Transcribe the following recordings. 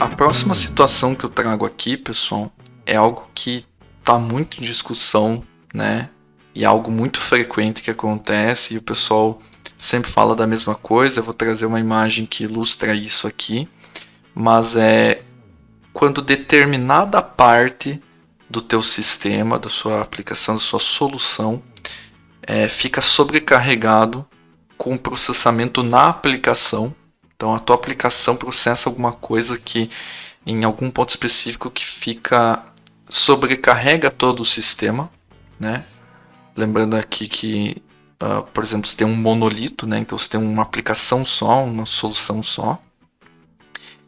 A próxima situação que eu trago aqui, pessoal, é algo que está muito em discussão, né? E é algo muito frequente que acontece e o pessoal sempre fala da mesma coisa. Eu vou trazer uma imagem que ilustra isso aqui, mas é quando determinada parte do teu sistema, da sua aplicação, da sua solução, fica sobrecarregado com o processamento na aplicação. Então a tua aplicação processa alguma coisa que em algum ponto específico que fica sobrecarrega todo o sistema, né? Lembrando aqui que, por exemplo, você tem um monolito, né? Então você tem uma aplicação só, uma solução só,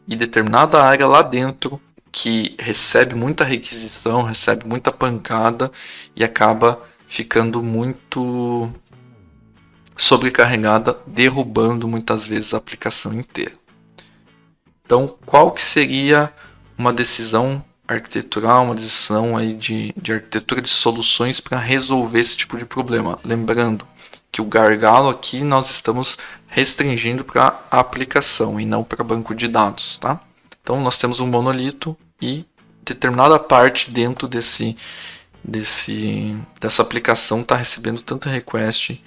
e determinada área lá dentro que recebe muita requisição, recebe muita pancada e acaba ficando muito sobrecarregada, derrubando muitas vezes a aplicação inteira. Então, qual que seria uma decisão arquitetural, uma decisão aí de arquitetura de soluções para resolver esse tipo de problema? Lembrando que o gargalo aqui nós estamos restringindo para a aplicação e não para banco de dados, tá? Então, nós temos um monolito e determinada parte dentro dessa aplicação está recebendo tanto request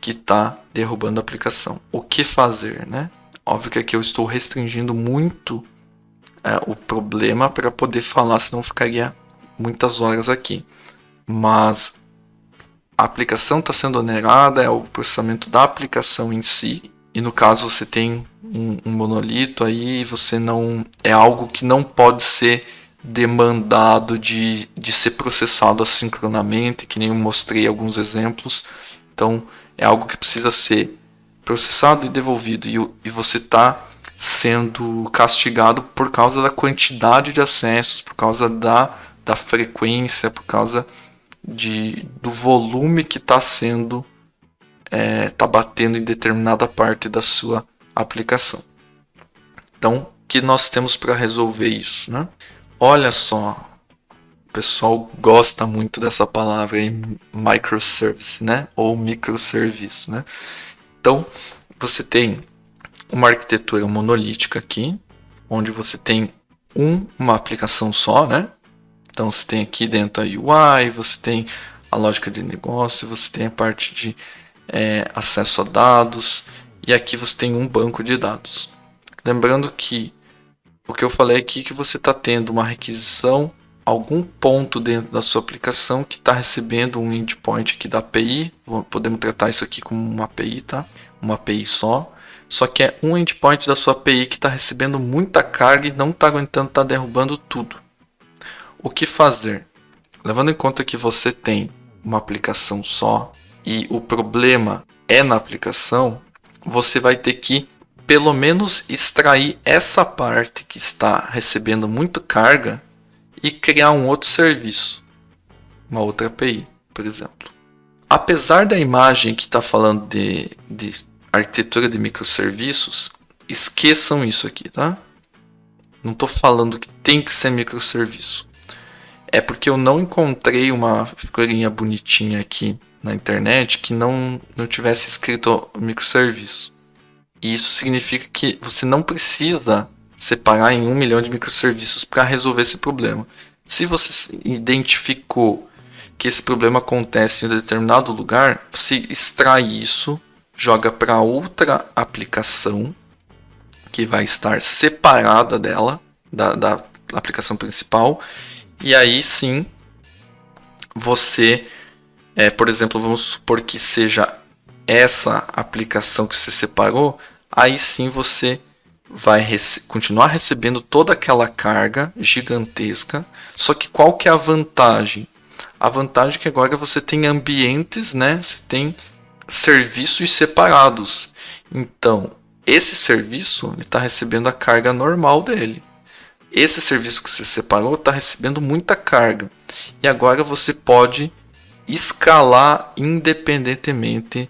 que está derrubando a aplicação. O que fazer, né? Óbvio que aqui eu estou restringindo muito o problema para poder falar, senão ficaria muitas horas aqui. Mas a aplicação está sendo onerada, é o processamento da aplicação em si. E no caso você tem um monolito aí, você não é algo que não pode ser demandado de ser processado assincronamente, que nem eu mostrei alguns exemplos. Então é algo que precisa ser processado e devolvido, e você está sendo castigado por causa da quantidade de acessos, por causa da frequência, por causa do volume que está sendo tá batendo em determinada parte da sua aplicação. Então, o que nós temos para resolver isso, né? Olha só, o pessoal gosta muito dessa palavra aí, microservice, né? Ou microserviço, né? Então, você tem uma arquitetura monolítica aqui, onde você tem uma aplicação só, né? Então, você tem aqui dentro a UI, você tem a lógica de negócio, você tem a parte de acesso a dados, e aqui você tem um banco de dados. Lembrando que o que eu falei aqui é que você está tendo uma requisição, algum ponto dentro da sua aplicação que está recebendo um endpoint aqui da API, podemos tratar isso aqui como uma API, tá? Uma API só que é um endpoint da sua API que está recebendo muita carga e não está aguentando, está derrubando tudo. O que fazer? Levando em conta que você tem uma aplicação só e o problema é na aplicação, você vai ter que pelo menos extrair essa parte que está recebendo muita carga e criar um outro serviço, uma outra API, por exemplo. Apesar da imagem que está falando de arquitetura de microserviços, esqueçam isso aqui, tá? Não estou falando que tem que ser microserviço. É porque eu não encontrei uma figurinha bonitinha aqui na internet que não tivesse escrito microserviço. E isso significa que você não precisa separar em 1 milhão de microserviços para resolver esse problema. Se você identificou que esse problema acontece em um determinado lugar, você extrai isso, joga para outra aplicação que vai estar separada dela, da aplicação principal, e aí sim você, por exemplo, vamos supor que seja essa aplicação que você separou, aí sim você vai continuar recebendo toda aquela carga gigantesca, só que qual que é a vantagem? A vantagem é que agora você tem ambientes, né? Você tem serviços separados. Então, esse serviço está recebendo a carga normal dele. Esse serviço que você separou está recebendo muita carga. E agora você pode escalar independentemente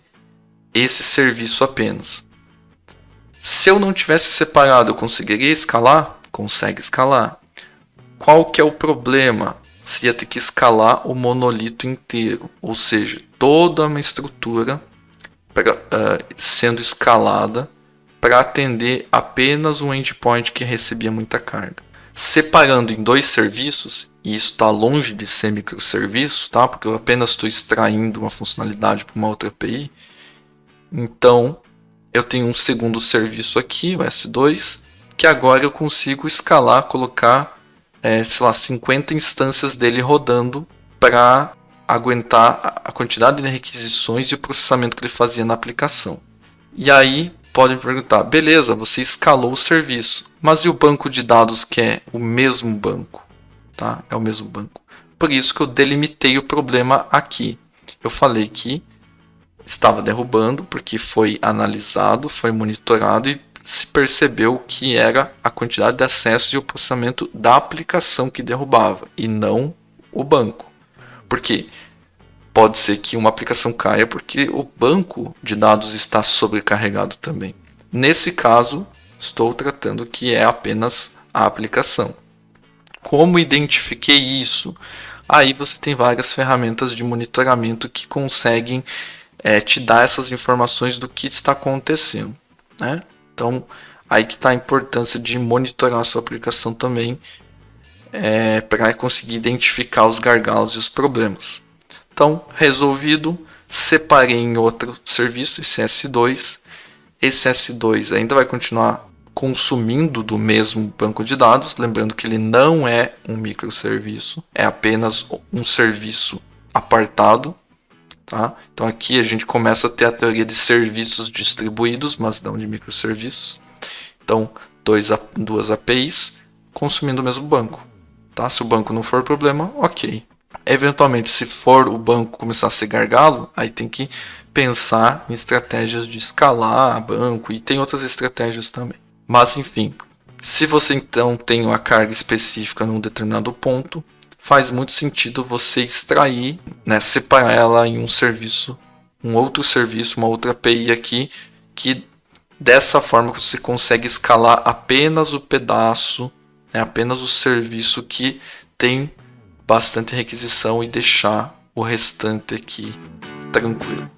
esse serviço apenas. Se eu não tivesse separado, eu conseguiria escalar? Consegue escalar. Qual que é o problema? Você ia ter que escalar o monolito inteiro, ou seja, toda uma estrutura sendo escalada para atender apenas um endpoint que recebia muita carga. Separando em 2 serviços, e isso está longe de ser microserviço, tá? Porque eu apenas estou extraindo uma funcionalidade para uma outra API. Então, eu tenho um segundo serviço aqui, o S2, que agora eu consigo escalar, colocar, sei lá, 50 instâncias dele rodando para aguentar a quantidade de requisições e o processamento que ele fazia na aplicação. E aí, podem perguntar, beleza, você escalou o serviço, mas e o banco de dados que é o mesmo banco? Tá? É o mesmo banco. Por isso que eu delimitei o problema aqui. Eu falei que estava derrubando porque foi analisado, foi monitorado e se percebeu que era a quantidade de acessos e o processamento da aplicação que derrubava e não o banco. Porque pode ser que uma aplicação caia porque o banco de dados está sobrecarregado também. Nesse caso, estou tratando que é apenas a aplicação. Como identifiquei isso? Aí você tem várias ferramentas de monitoramento que conseguem te dar essas informações do que está acontecendo, né? Então, aí que está a importância de monitorar a sua aplicação também, para conseguir identificar os gargalos e os problemas. Então, resolvido, separei em outro serviço, esse S2. Esse S2 ainda vai continuar consumindo do mesmo banco de dados, lembrando que ele não é um microserviço, é apenas um serviço apartado. Tá? Então aqui a gente começa a ter a teoria de serviços distribuídos, mas não de microserviços. Então, duas APIs consumindo o mesmo banco. Tá? Se o banco não for problema, ok. Eventualmente, se for o banco começar a ser gargalo, aí tem que pensar em estratégias de escalar banco e tem outras estratégias também. Mas enfim, se você então tem uma carga específica num determinado ponto, faz muito sentido você extrair, né, separar ela em um serviço, um outro serviço, uma outra API aqui, que dessa forma você consegue escalar apenas o pedaço, né, apenas o serviço que tem bastante requisição e deixar o restante aqui tranquilo.